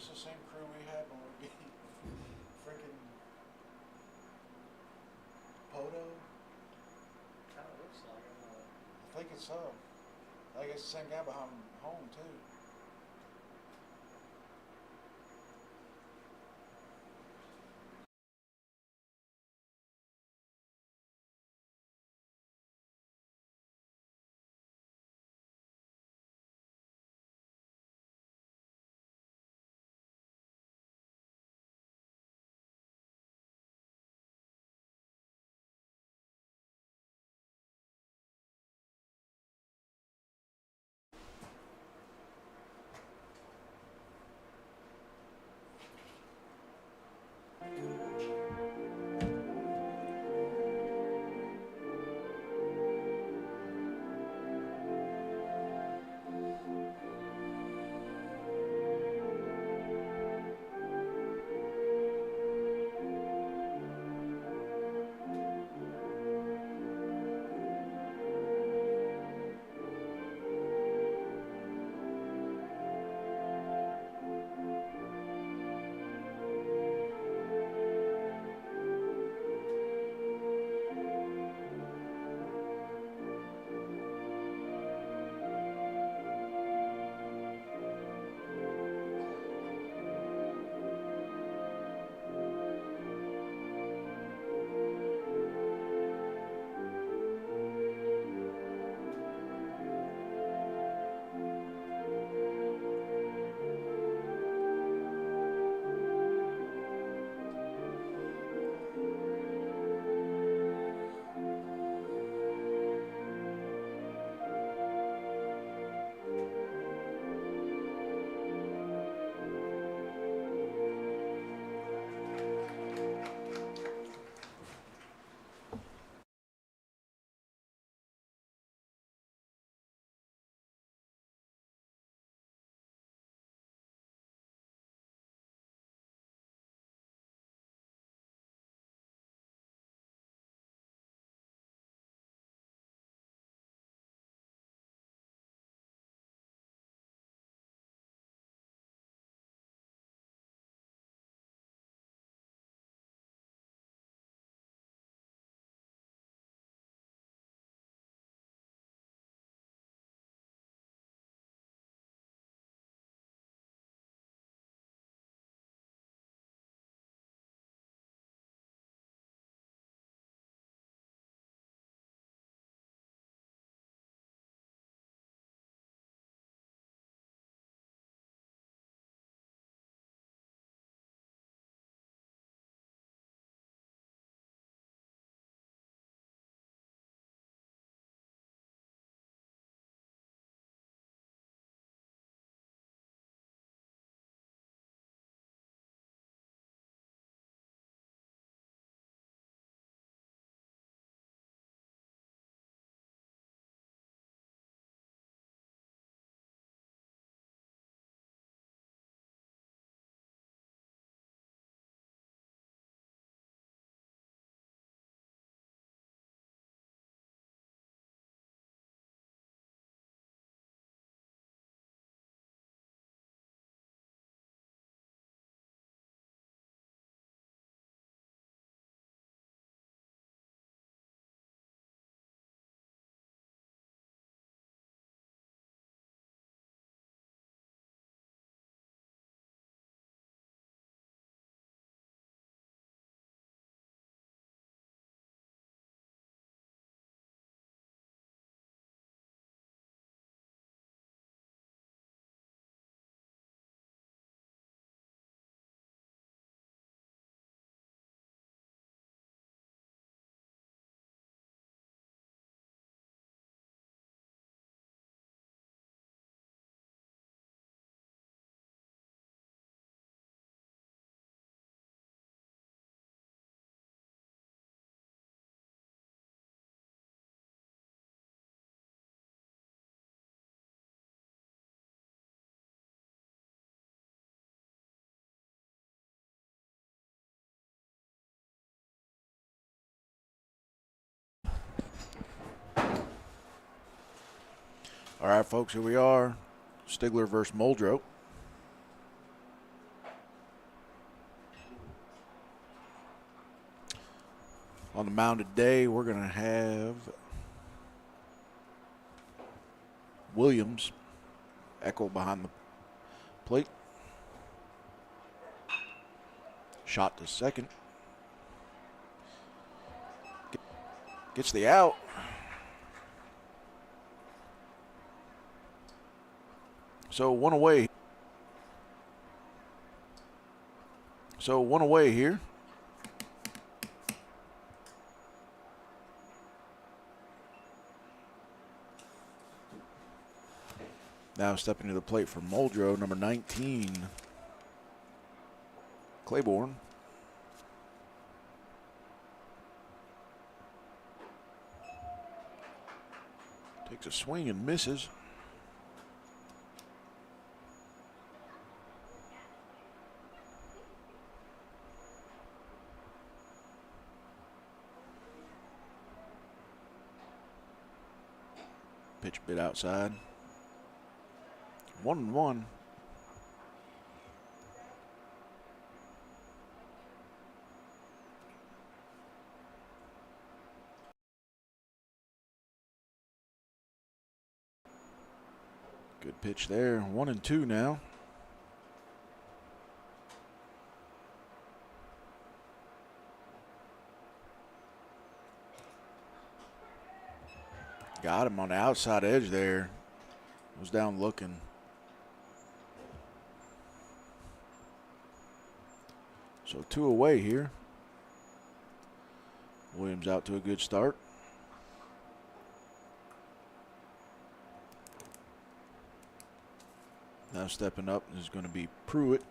this the same crew we had when we beat freaking Poto? Kind of looks like it. I think it's so. I guess the same guy behind home too. All right, folks, here we are. Stigler versus Muldrow. On the mound today, we're going to have Williams, Echo behind the plate. Shot to second. Gets the out. So one away. Here. Now stepping to the plate for Muldrow, number 19, Claiborne. Takes a swing and misses. Pitch bit outside. 1-1. Good pitch there. 1-2 now. Got him on the outside edge there. Was down looking. So 2 away here. Williams out to a good start. Now stepping up is going to be Pruitt.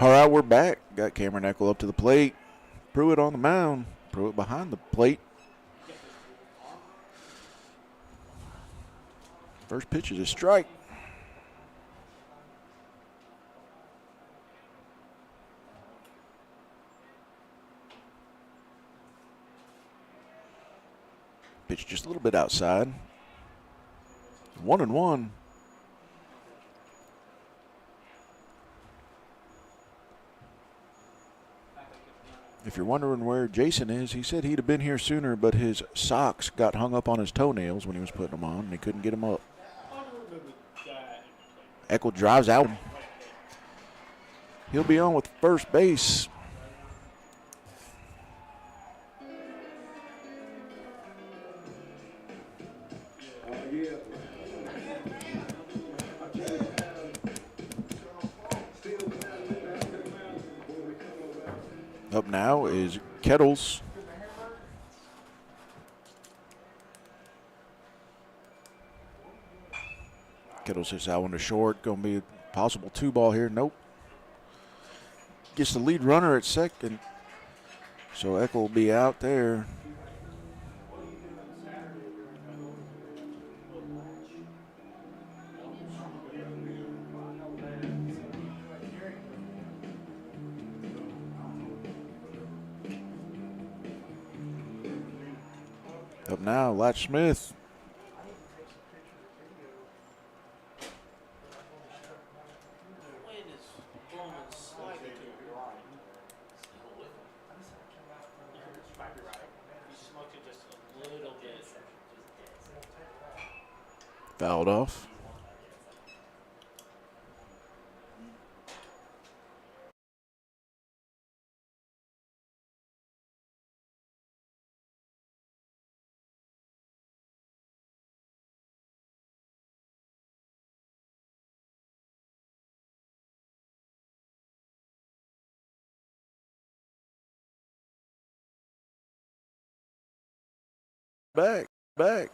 All right, we're back. Got Cameron Eckel up to the plate. Pruitt on the mound. Pruitt behind the plate. First pitch is a strike. Pitch just a little bit outside. 1-1. If you're wondering where Jason is, he said he'd have been here sooner, but his socks got hung up on his toenails when he was putting them on, and he couldn't get them up. Eckel drives out. He'll be on with first base. Up now is Kettles. Kettles hits that one to short. Going to be a possible 2-ball here. Nope. Gets the lead runner at second. So Eckel will be out there. Up now, Latch Smith. Fouled off. Back.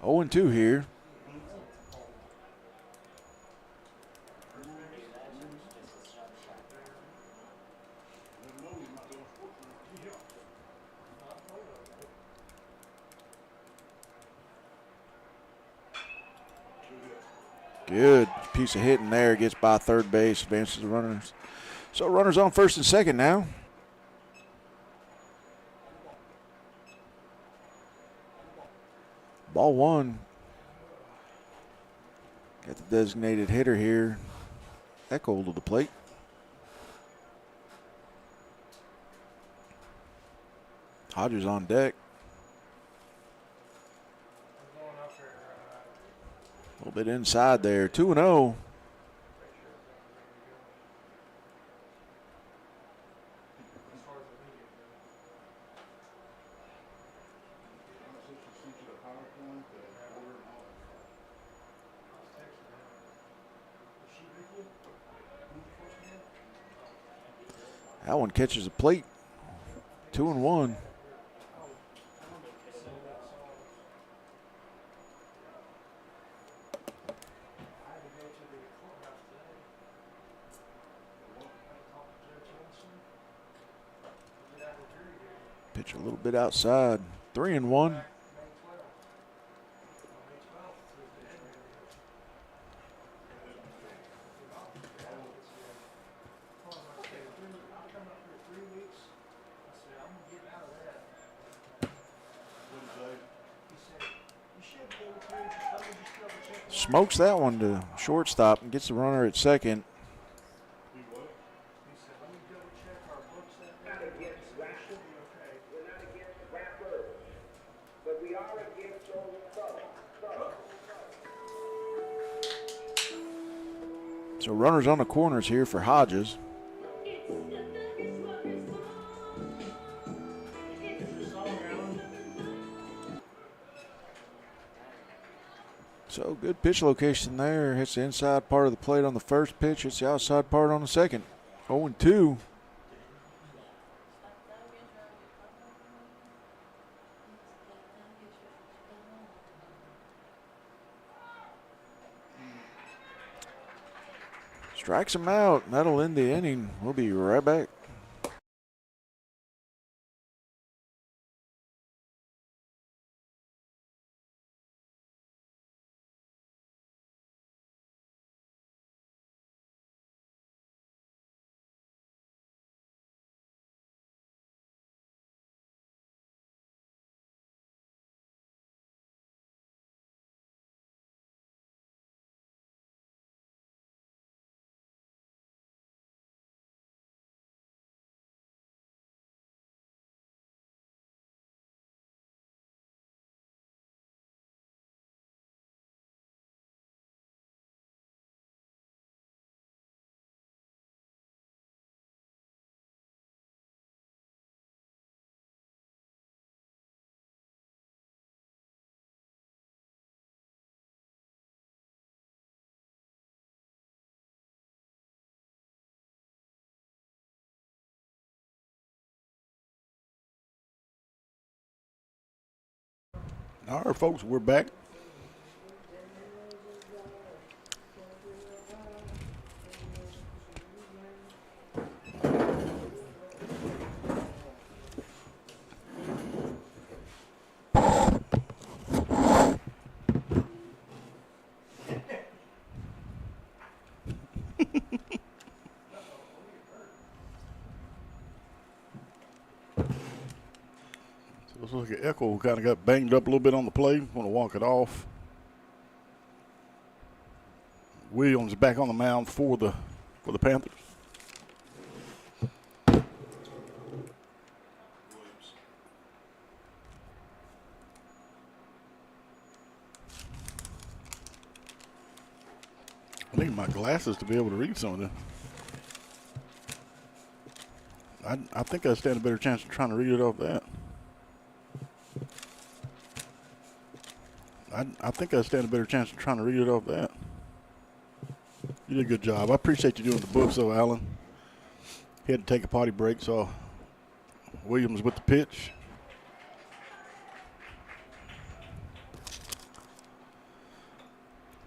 0-2 here. Good piece of hitting there. Gets by third base, advances the runners. So runners on first and second now. Ball one. Got the designated hitter here. Eckel to the plate. Hodges on deck. A little bit inside there. 2-0. That one catches the plate. 2-1. Pitch a little bit outside. 3-1. Smokes that one to shortstop and gets the runner at second. So runners on the corners here for Hodges. So good pitch location there. Hits the inside part of the plate on the first pitch. Hits the outside part on the second. 0-2. Strikes him out. That'll end the inning. We'll be right back. All right, folks, we're back. Looks like Echo kind of got banged up a little bit on the play. Want to walk it off. Williams back on the mound for the Panthers. I need my glasses to be able to read some of this. I think I stand a better chance of trying to read it off that. I think I stand a better chance of trying to read it off that. You did a good job. I appreciate you doing the books, though, Alan. He had to take a potty break, so Williams with the pitch.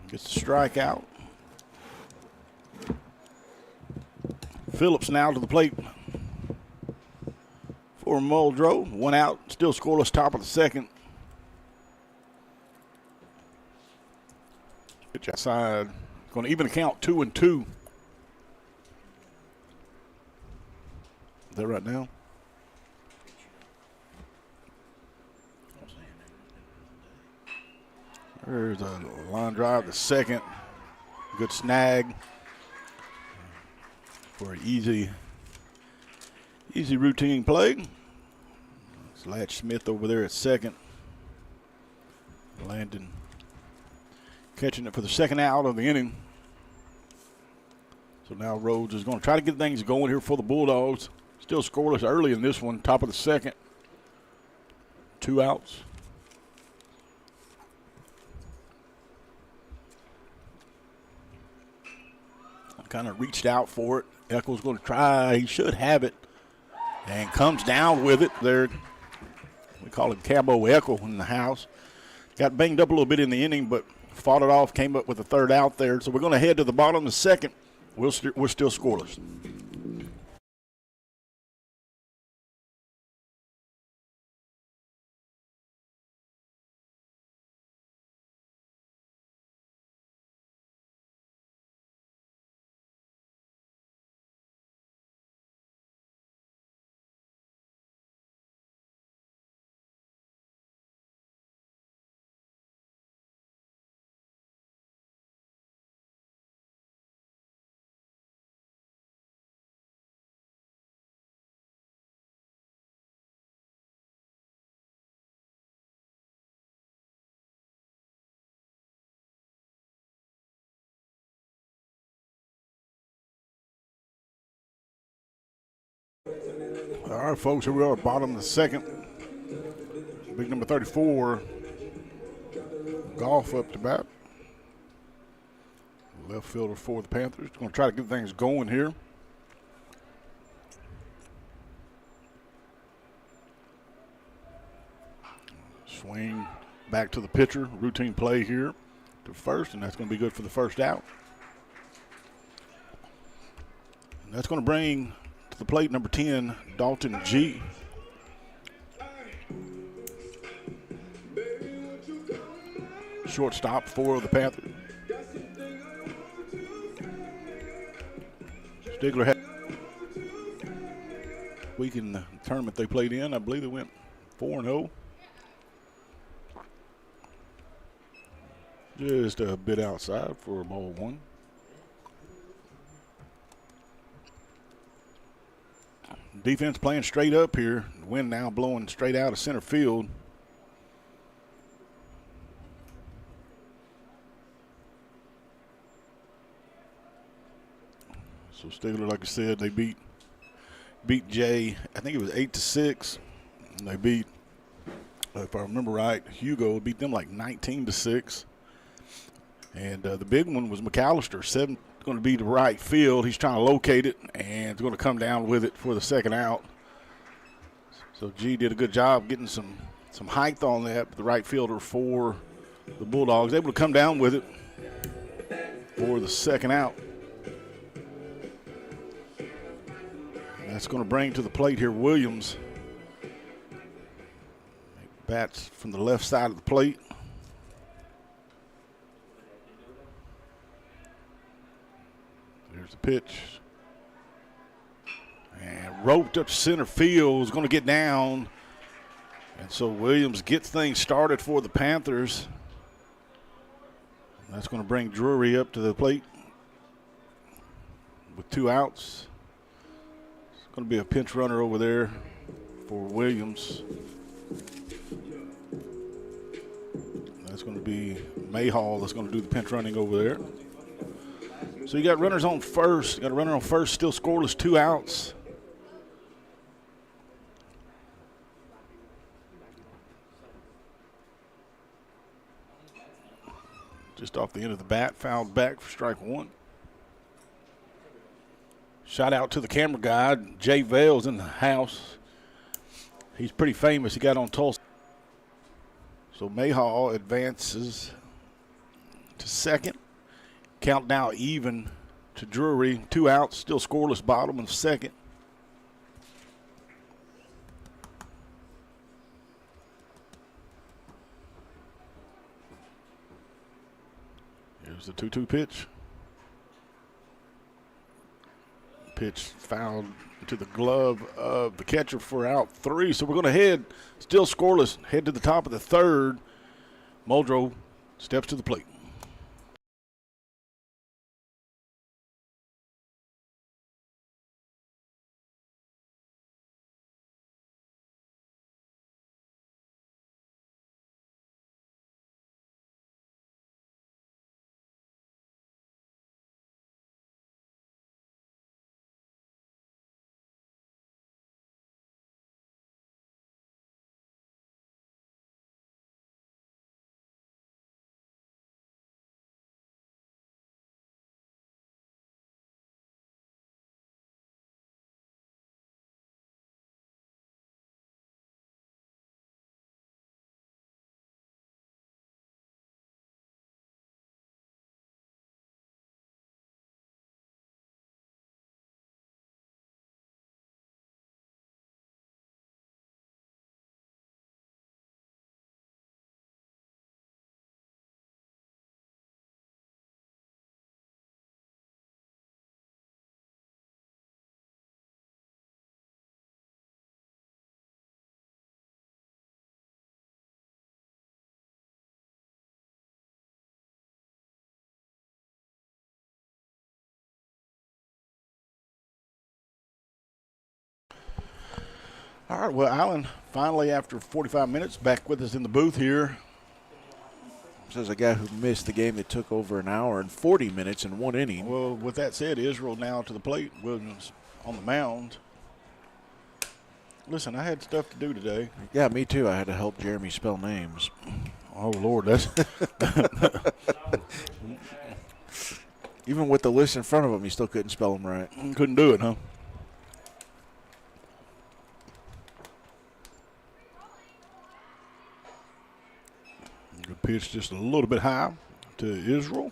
Gets the strikeout. Phillips now to the plate for Muldrow. One out, still scoreless, top of the second. Pitch outside. Going to even the count 2-2. Is that right now? There's a line drive to second. Good snag for an easy routine play. It's Latch Smith over there at second. Landon catching it for the second out of the inning. So now Rhodes is going to try to get things going here for the Bulldogs. Still scoreless early in this one, top of the second. 2 outs. Kind of reached out for it. Echo's going to try. He should have it. And comes down with it there. We call him Cabo Echo in the house. Got banged up a little bit in the inning, but fought it off, came up with a third out there. So we're going to head to the bottom of the second. We're still scoreless. All right, folks, here we are, bottom of the second. Big number 34, Golf up to bat. Left fielder for the Panthers. Going to try to get things going here. Swing back to the pitcher. Routine play here to first, and that's going to be good for the first out. That's going to bring to the plate number 10, Dalton G. Shortstop for the Panthers. Stigler had a week in the tournament they played in. I believe they went 4-0. Just a bit outside for ball one. Defense playing straight up here. The wind now blowing straight out of center field. So Stigler, like I said, they beat Jay. I think it was 8-6. And they beat, if I remember right, Hugo beat them like 19-6. And the big one was McAllister. 7 going to be to right field. He's trying to locate it, and it's going to come down with it for the second out. So G did a good job getting some height on that. The right fielder for the Bulldogs able to come down with it for the second out. And that's going to bring to the plate here Williams. Bats from the left side of the plate. There's the pitch. And roped up to center field, is going to get down. And so Williams gets things started for the Panthers. That's going to bring Drury up to the plate with 2 outs. It's going to be a pinch runner over there for Williams. That's going to be Mayhall that's going to do the pinch running over there. So you got runners on first. You got a runner on first, still scoreless, 2 outs. Just off the end of the bat, fouled back for strike 1. Shot out to the camera guy. Jay Vale's in the house. He's pretty famous. He got on Tulsa. So Mayhall advances to second. Count now even to Drury. 2 outs, still scoreless, bottom of second. Here's the 2-2 pitch. Pitch fouled to the glove of the catcher for out 3. So we're going to head, still scoreless, head to the top of the third. Muldrow steps to the plate. All right, well, Allen finally, after 45 minutes, back with us in the booth here. Says a guy who missed the game that took over an hour and 40 minutes in 1 inning. Well, with that said, Israel now to the plate. Williams on the mound. Listen, I had stuff to do today. Yeah, me too. I had to help Jeremy spell names. Oh, Lord, that's Even with the list in front of him, he still couldn't spell them right. couldn't do it, huh? Good pitch, just a little bit high to Israel.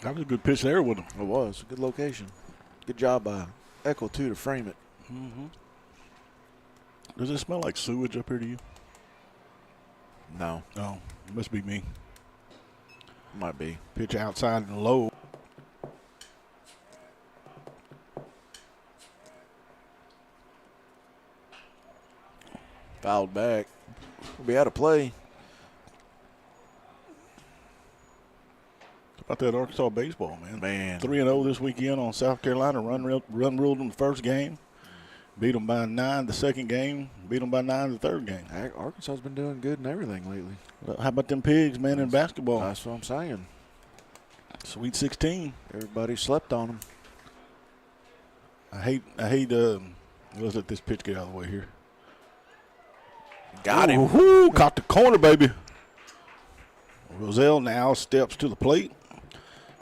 That was a good pitch there with him. It was a good location. Good job by Eckel too to frame it. Mm-hmm. Does it smell like sewage up here to you? No, No, it must be me. might be. Pitch outside and low. Fouled back. We'll be out of play. About that Arkansas baseball, man. Man. 3-0 this weekend on South Carolina. Run ruled them the first game. Beat them by 9 the second game. Beat them by 9 the third game. Arkansas's been doing good in everything lately. Well, how about them pigs, man, in basketball? That's what I'm saying. Sweet 16. Everybody slept on them. I hate. Let's let this pitch get out of the way here. Got him. Woo-hoo, caught the corner, baby. Roselle now steps to the plate.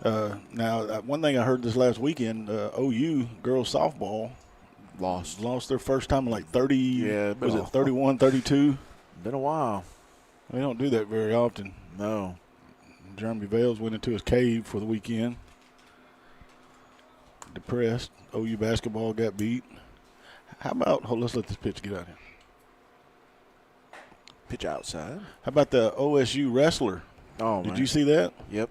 One thing I heard this last weekend, OU girls softball lost their first time in like 30. Yeah, was it 31, 32? Been a while. They don't do that very often. No. Jeremy Vales went into his cave for the weekend. Depressed. OU basketball got beat. How about, let's let this pitch get out here. Pitch outside. How about the OSU wrestler? Oh, Did man. you see that? Yep.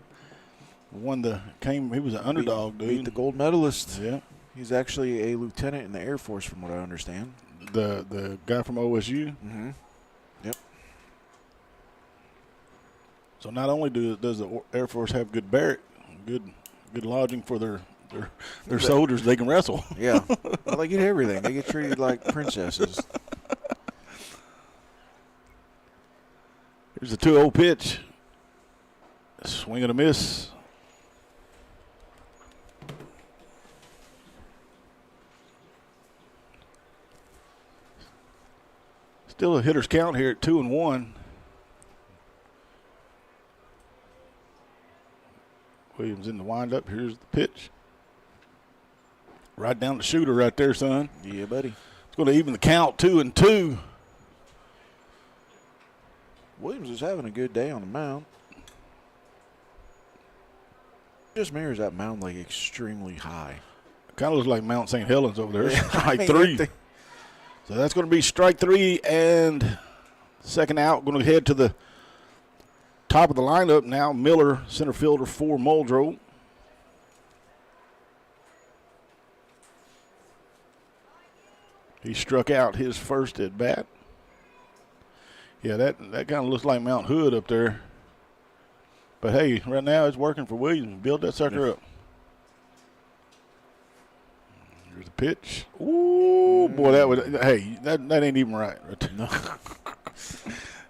He was an underdog, dude. Beat the gold medalist. Yeah. He's actually a lieutenant in the Air Force, from what I understand. The guy from OSU. Mm-hmm. Yep. So not only does the Air Force have good barrack, good lodging for their soldiers, they can wrestle. Yeah. Well, they get everything. They get treated like princesses. Here's the 2-0 pitch. Swing and a miss. Still a hitter's count here at 2-1. Williams in the windup. Here's the pitch. Right down the shooter right there, son. Yeah, buddy. It's going to even the count, 2-2. Williams is having a good day on the mound. Just mirrors that mound like extremely high. Kind of looks like Mount St. Helens over there. Yeah, Strike three. So that's going to be strike three and second out. Going to head to the top of the lineup now. Miller, center fielder for Muldrow. He struck out his first at bat. Yeah, that kind of looks like Mount Hood up there. But, hey, right now it's working for Williams. Build that sucker up. Here's the pitch. Ooh, boy, that ain't even right. No.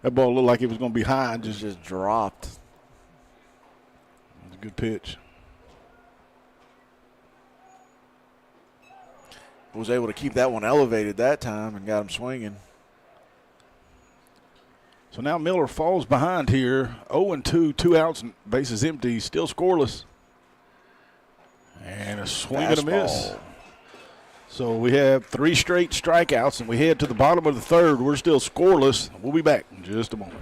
That ball looked like it was going to be high and just dropped. It's a good pitch. Was able to keep that one elevated that time and got him swinging. So now Miller falls behind here. 0-2, 2 outs, bases empty, still scoreless. And a swing and a miss. So we have 3 straight strikeouts, and we head to the bottom of the third. We're still scoreless. We'll be back in just a moment.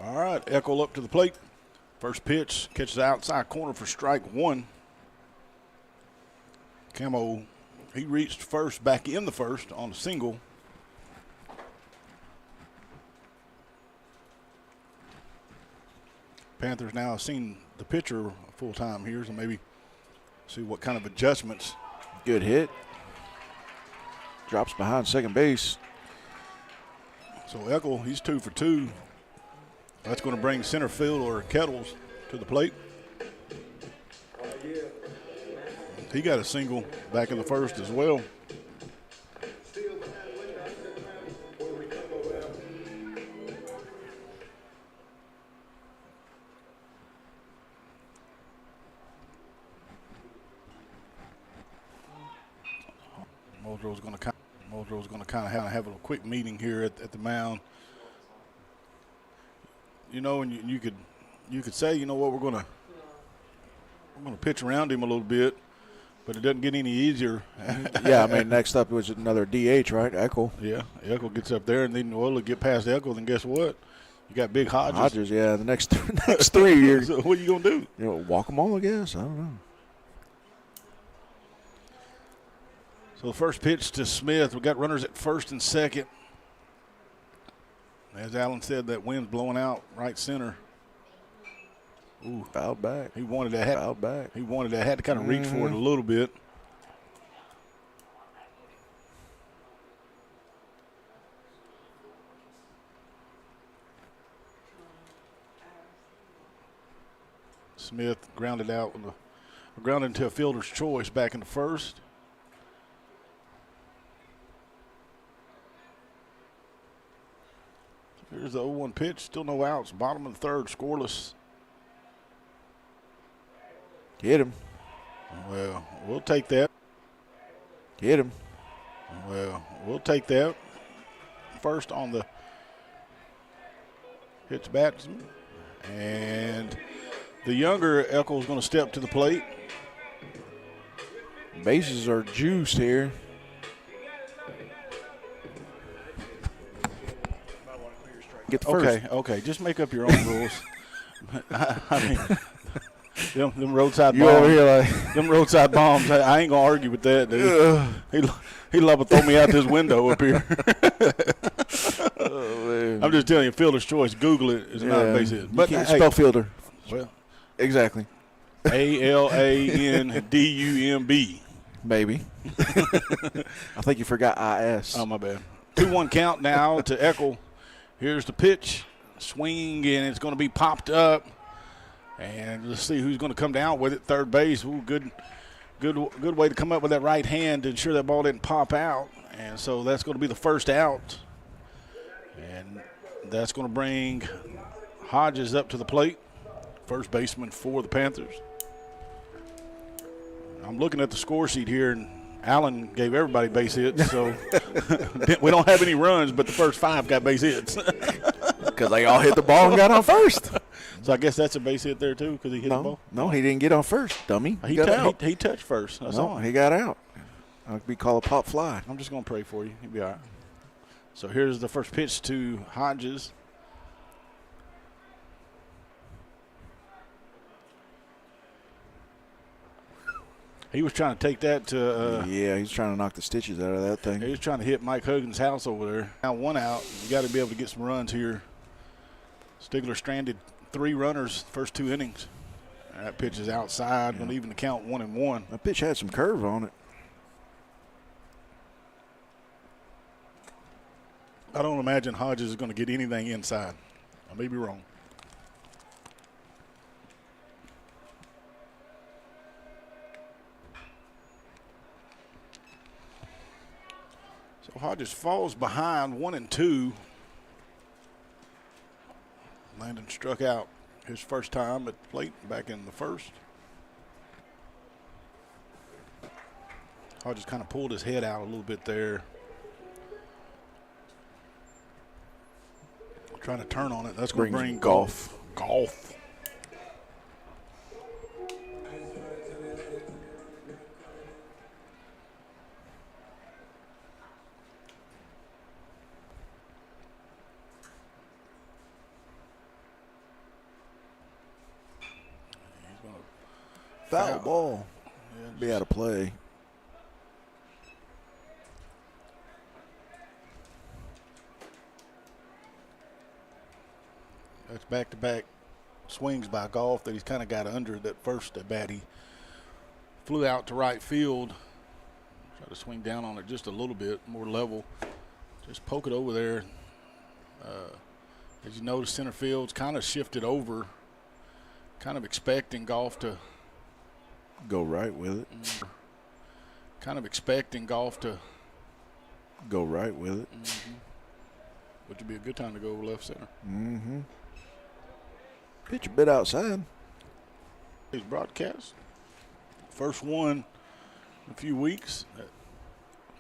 All right, Eckel up to the plate. First pitch, catches the outside corner for strike one. Camo, he reached first, back in the first on a single. Panthers now have seen the pitcher full time here, so maybe see what kind of adjustments. Good hit. Drops behind second base. So Eckel, he's 2 for 2. That's going to bring center fielder Kettles to the plate. He got a single back in the first as well. Muldrow's going to kind of have a quick meeting here at the mound. You know, and you could say, you know what, we're going to pitch around him a little bit, but it doesn't get any easier. Yeah, I mean, next up was another DH, right? Eckel. Yeah, Eckel gets up there, and then to get past Eckel, then guess what? You got big Hodges. Hodges, yeah. The next 3 years. So what are you gonna do? You know, walk them all, I guess. I don't know. So the first pitch to Smith. We got runners at first and second. As Allen said, that wind's blowing out right center. Ooh, fouled back. He wanted that. Fouled back. He wanted that. Had to kind of reach for it a little bit. Smith grounded out with grounded into a fielder's choice back in the first. Here's the 0-1 pitch. Still no outs. Bottom of the third, scoreless. Hit him. Well, we'll take that. Hit him. Well, we'll take that. First on the pitch batsman. And the younger Eckel's going to step to the plate. Bases are juiced here. Get the first. Okay. Just make up your own rules. I mean, them roadside You bombs. over here like Them roadside bombs. I ain't gonna argue with that, dude. He love to throw me out this window up here. Oh, man. I'm just telling you, fielder's choice. Google it. It's not a base hit. But you can't spell fielder. Well, Exactly. ALANDUMB. Maybe. I think you forgot IS. Oh, my bad. 2-1 count now to Eckel. Here's the pitch. Swing, and it's going to be popped up. And let's see who's going to come down with it. Third base. Ooh, good way to come up with that right hand to ensure that ball didn't pop out. And so that's going to be the first out. And that's going to bring Hodges up to the plate. First baseman for the Panthers. I'm looking at the score sheet here, and Allen gave everybody base hits, so we don't have any runs, but the first 5 got base hits. Because they all hit the ball and got on first. So I guess that's a base hit there, too, because he hit the ball? No, he didn't get on first, dummy. He touched first. That's all. He got out. That'd be called a pop fly. I'm just going to pray for you. You'll be all right. So here's the first pitch to Hodges. He was trying to take that to yeah, he's trying to knock the stitches out of that thing. he was trying to hit Mike Hogan's house over there. Now 1 out. You got to be able to get some runs here. Stigler stranded 3 runners first 2 innings. That pitch is outside, going to even the count 1-1. That pitch had some curve on it. I don't imagine Hodges is going to get anything inside. I may be wrong. So Hodges falls behind 1-2. Landon struck out his first time at the plate back in the first. Hodges kind of pulled his head out a little bit there. Trying to turn on it. That's going to bring golf. Foul ball. Yeah, Be out of play. That's back-to-back swings by Golf that he's kind of got under that first at bat. He flew out to right field. Try to swing down on it just a little bit more level. Just poke it over there. As you notice, center field's kind of shifted over. Kind of expecting Golf to Go right with it. kind of expecting Golf to Go right with it. which would be a good time to go over left center. Mm-hmm. Pitch a bit outside. His broadcast. First one in a few weeks.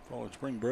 Following spring break.